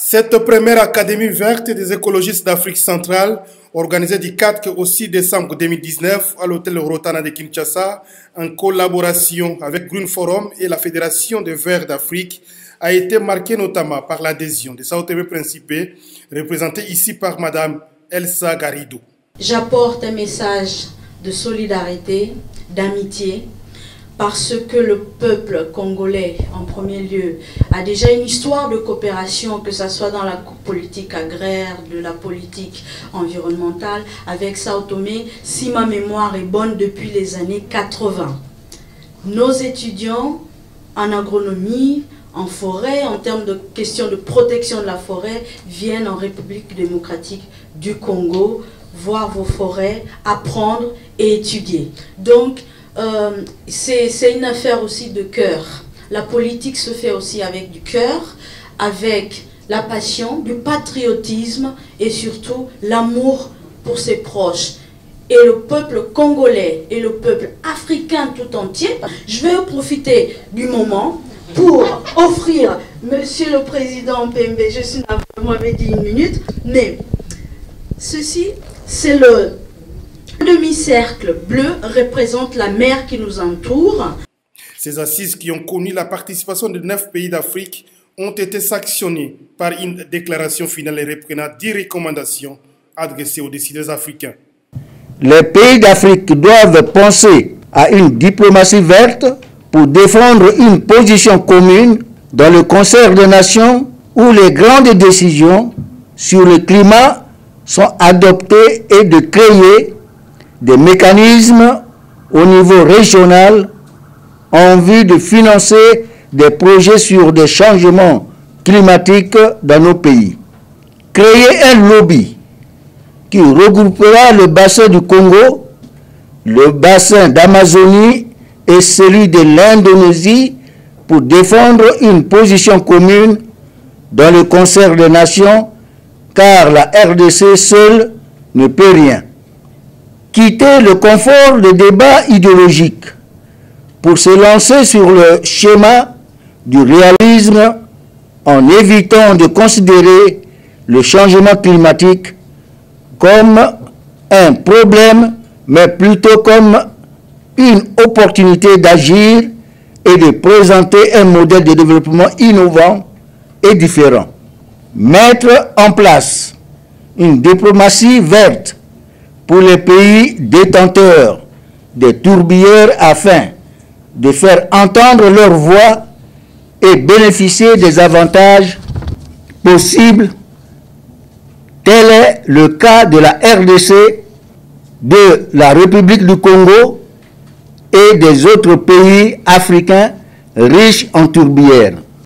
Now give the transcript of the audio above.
Cette première Académie verte des écologistes d'Afrique centrale, organisée du 4 au 6 décembre 2019 à l'hôtel Rotana de Kinshasa, en collaboration avec Green Forum et la Fédération des Verts d'Afrique, a été marquée notamment par l'adhésion de Sao Tomé Principe, représentée ici par Madame Elsa Garrido. J'apporte un message de solidarité, d'amitié, parce que le peuple congolais, en premier lieu, a déjà une histoire de coopération, que ce soit dans la politique agraire, de la politique environnementale, avec Sao Tomé, si ma mémoire est bonne, depuis les années 80. Nos étudiants en agronomie, en forêt, en termes de questions de protection de la forêt, viennent en République démocratique du Congo, voir vos forêts, apprendre et étudier. Donc, c'est une affaire aussi de cœur. La politique se fait aussi avec du cœur, avec la passion, du patriotisme et surtout l'amour pour ses proches. Et le peuple congolais et le peuple africain tout entier, je vais profiter du moment pour offrir, Monsieur le Président Pembe, je suis là, vous m'avez dit une minute, mais ceci, c'est le demi-cercle bleu, représente la mer qui nous entoure. Ces assises qui ont connu la participation de 9 pays d'Afrique ont été sanctionnées par une déclaration finale reprenant 10 recommandations adressées aux décideurs africains. Les pays d'Afrique doivent penser à une diplomatie verte pour défendre une position commune dans le concert des nations où les grandes décisions sur le climat sont adoptées et de créer des mécanismes au niveau régional en vue de financer des projets sur des changements climatiques dans nos pays. Créer un lobby qui regroupera le bassin du Congo, le bassin d'Amazonie et celui de l'Indonésie pour défendre une position commune dans le concert des nations, car la RDC seule ne peut rien. Quitter le confort de débats idéologiques pour se lancer sur le schéma du réalisme en évitant de considérer le changement climatique comme un problème, mais plutôt comme une opportunité d'agir et de présenter un modèle de développement innovant et différent. Mettre en place une diplomatie verte pour les pays détenteurs des tourbières afin de faire entendre leur voix et bénéficier des avantages possibles. Tel est le cas de la RDC, de la République du Congo et des autres pays africains riches en tourbières.